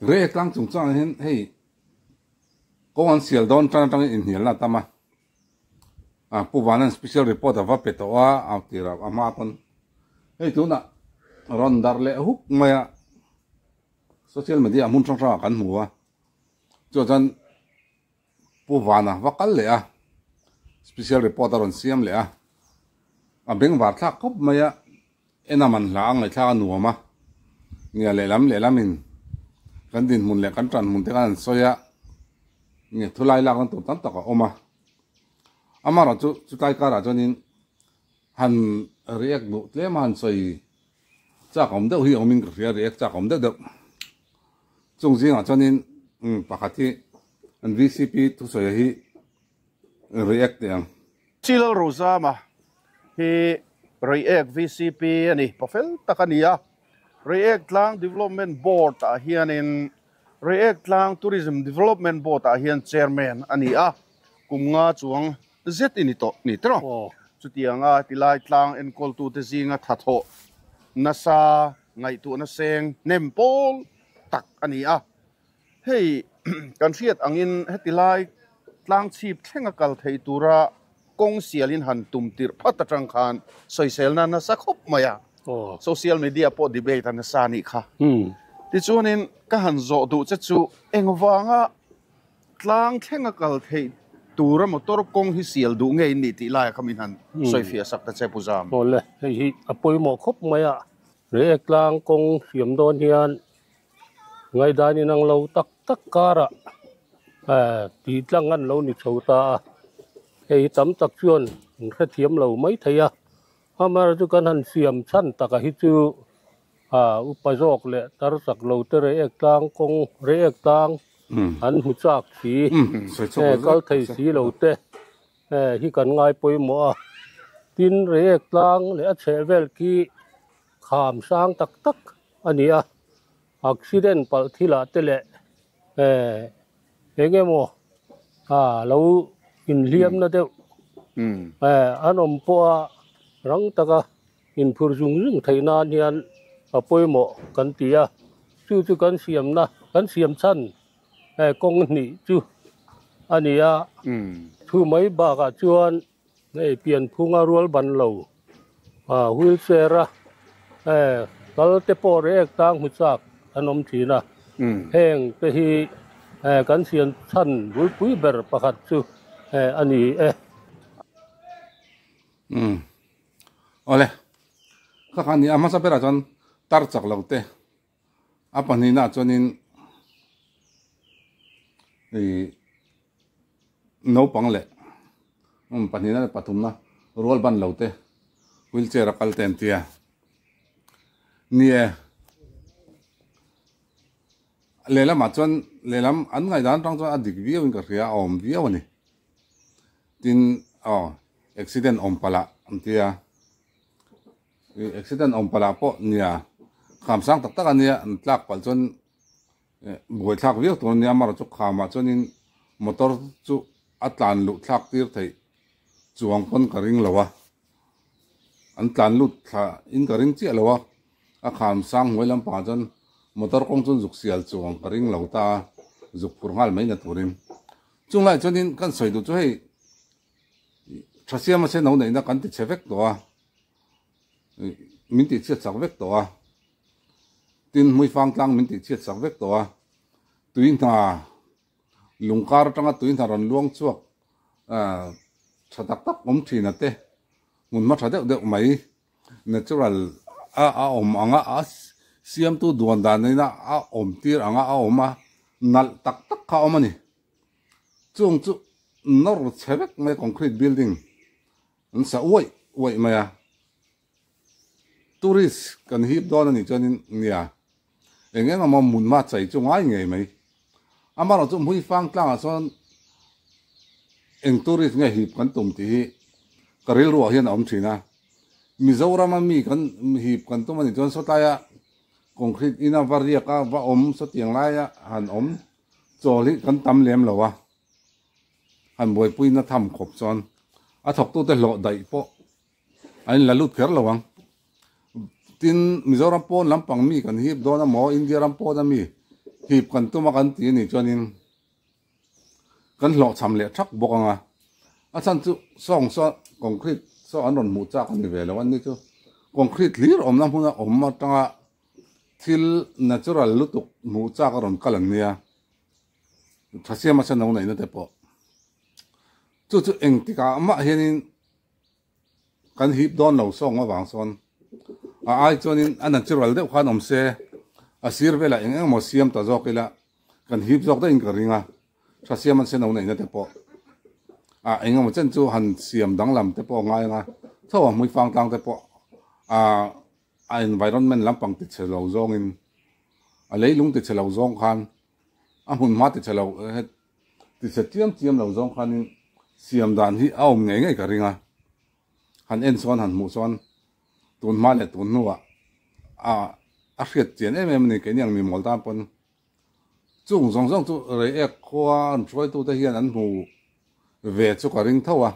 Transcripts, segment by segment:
re tlang chung chang hin hei ko an sial don tang in hial na tama puwanan special report ava petoa autira ama kon hei tu na ron dar le huk maya social media mun chang chang kan muwa cho chan puwana wakal le special reporter on siam le a beng war thak khop maya enaman la ngai thla nuama ngia le lamin kan din mun le kan tran mun te kan soya nge thulai la kan tu tan taka oma amara chu tai kara chonin han react bu tle man soi cha kom de hi omin ria react cha kom de chung jing chonin pakati an VCP tu soi hi react yang Silal Rosa ma hi react VCP ani pofel takania react lang development board hianin react lang tourism development board hian chairman ani kumnga chuang zet inito ni tro chutianga tilai tlang en kol tu te zinga thatho nasa ngai tu na seng nempol tak ani hei kan riat angin hetilai tlang chip thenga kal thei tura kong sialin han tumtir phata tang khan social na na sakhop maya social media po debate na sani kha ti chuanin ka han zo du che chu engwanga tlang thenga kal thei tura motor kong hi sial du ngei ni ti lai khamin han soifia sakta che puzam le hi apoi mo khop maya re tlang kong siam don hian ngai dani nang lo tak tak kara ti tlang an lo ni chota hei tam tak chuan kha thiam lo mai theia hamar chu kan han siam chan taka hi chu upajok le tar sak lo te re ek tlang kong re ek tlang an hu chak si kal thei si lo te hi kan ngai poi mo tin re ek tlang le a chevel ki kham sang tak tak ania accident pal thila te le engemo lo in liam na deuh anom po rang taka in phur jung jung theina hian apoi mo kan tia chu kan siam na kan siam chan kong ni chu ania thu mai ba ka chuan nei pian phunga rual ban lo wheelchair kal te po re ek tang hu chak anom thina heng te hi kan siam chan rul pui ber pakhat chu ani ole khani ama sa pera chon tar chak lote apani na chonin no pangle pani na pathum na rol ban lote wheelchair akal ten tia nie lelam achon lelam an ngai dan tang cho adik viu in ka ria om viu ani tin accident om pala antia accident om pala po nia kham sang tak tak ania tlak pal chon boi thak viu to nia mar chu khama chonin motor chu atlan lu thak tir thei chuang pon ka ring lawa an tlan lu tha in ka ring chi lawa a kham sang hoilam pa chon motor kong chun juk sial chuang ka ring lauta juk purngal mai na turin chung lai chonin kan soi du chu hei thasiam se no nei na kan ti chevek to min ti che chak vek to tin mui fang tlang min ti che chak vek to tuin ta lungkar tanga tuin ta ron luang chuak chatak tak om thina te mun ma thade de mai natural om anga siam tu duan dan nei na om tir anga oma nal tak tak kha omani chung chu nor chevek me concrete building sa oi maya tourist kan hip don ani chonin nia engen ama mun ma chai chu ngai ngai mai amaro chu mui fang tlang a son eng tourist nge hip kan tum ti karil ro hian om thina mizoram mi kan hip kan tum ani chon sotaya concrete ina varia ka va om so tiang laia han om choli kan tam lem lowa han boi pui na tham khop chon a thok tu te lo dai po an la lut kher lawang tin mizoram po lampang mi kan hip do na mo india ram po na mi hiệp kan tu ma kan ti ni chuanin kan lo cham le thak bok anga a chan chu song so concrete so an ron mu cha kan ni ve lo an ni chu concrete lir om na huna om ma tanga thil natural lutuk mu cha ka ron kalan nia thasia ma sa no nei na te po chu eng ti ka ma hianin kan hip don lo song ma wang son a ai chuanin an natural de khan om se a sir vela eng eng mo siam ta zokila kan hip zok da in ka ringa thasia man se no nei na te po a eng mo chen chu han siam dang lam te po ngai nga thawa mui fang tang te po a environment lampang ti chelo zong in a leilung ti chelo zong khan a hun ma ti chelo ti se tiam lo zong khan in siam dan hi aum nge nge ka ringa han en son han mu son tun ma le tun nuwa a hriat chen em ni ke niang mi mol tan pon chung zong zong chu re ek khwa an troi tu te hian an hu ve chu ka ring thawa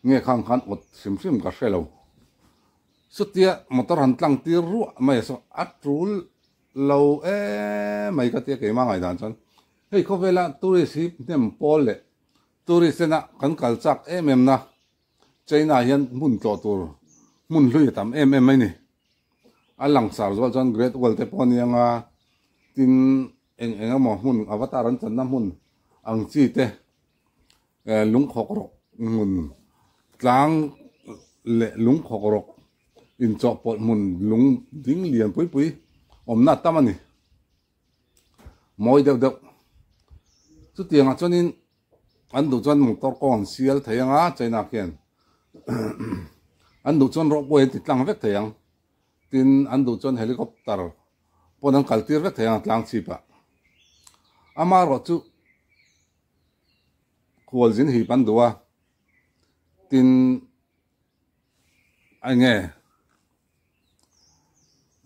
nge khang khan ot sim ka hrelo sutia motor han tlang tir ru mai so atrul lo mai ka te ke ma ngai dan chan hei kho vela tourist hi nem pol le tourist na kan kal chak em na China hian mun to tur mun lui tam em mai ni alang sar zo chan great wall te pon yanga tin eng mo mun avatar an chan na mun ang chi te lung khok ro mun tlang le lung khok ro in cho pot mun lung ding lian pui om na tamani moi deuh chu tianga chuanin an du chuan motor ko an sial theianga China khian an du chuan ro poi ti tlang vek theiang tin an du chuan helicopter pon an kaltir vek theiang tlang chipa ama ro chu khol jin hi pan duwa tin ange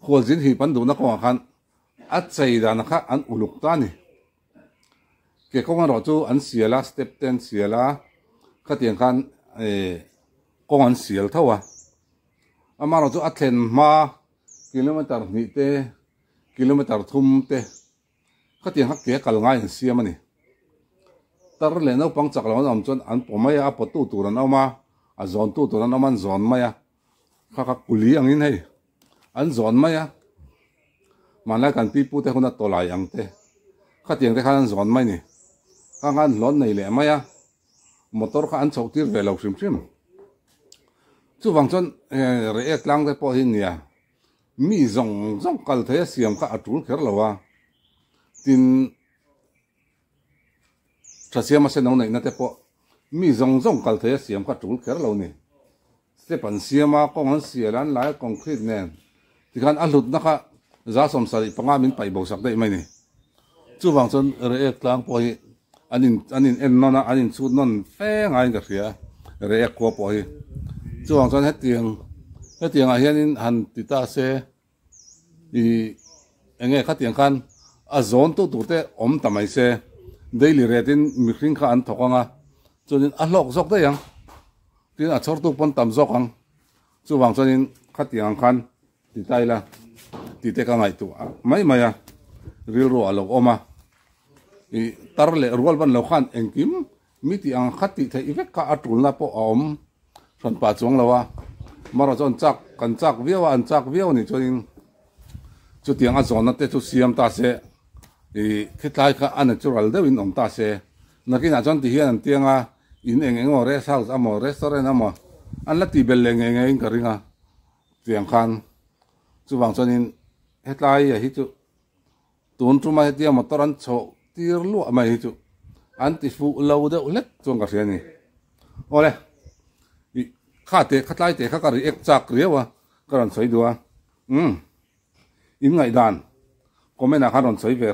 khol jin hi pan du na ko khan a chei da na kha an uluk ta ni ke ko ro chu an siala step 10 siala kha tiang khan ko an sial thawa ama ro chu a thlen ma kilometer ni te kilometer thum te kha tiang ha ke kal ngai siam ani tar le no pang chak lo nam chon an pomai a potu turan ama a zon tu turan aman zon maya kha kuli angin hei an zon maya mana kan pi pu te huna tolai ang te khatiang te khan zon mai ni kangan lon nei le maya motor kha an chautir ve lo sim chu wang chon re ek lang te po hin nia mi zong kal the siam kha atul kher lawa tin thasia ma se no nei na te po mi zong kal the siam kha atul kher lo ni stepan siama kong an sialan lai concrete nen tikhan alut na kha za som sari panga min pai bo sak dei mai ni chu wang chon re ek tlang po hi anin en nona anin chu non fe ngai ga ria re ek ko po hi chu wang chon hetiang a hianin han tita se i enge khatiang khan a zon tu te om tamai se daily rate in mi khring kha an thokanga chunin a hlok zok da yang tin a chor tu pon tam zok ang chu wang chonin khatiang khan ti taila ti te ka ngai tu mai maya ril ro alo oma i tarle rual ban lo khan engkim mi ti ang khati thai ivek ka atul na po om son pa chuang lawa mara chon chak kan chak viawa an chak viaw ni chonin chu tiang a zon na te chu siam ta se i khitlai kha unnatural dewin om ta se nakina chon ti hian an tianga in eng o rest house amo restaurant amo an la ti bel leng eng ka ringa tiang khan chu wang chonin hetlai hi chu tun tu ma hetia motor an cho tir lu ma hi chu an ti fu lo de ulet chong ka riani ole i khate khatlai te kha ka ri ek chak riawa karan soi duwa in ngai dan komena kharon soi ve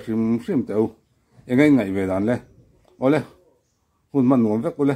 rim teu engai ngai ve dan le ole hun man nuam vek ule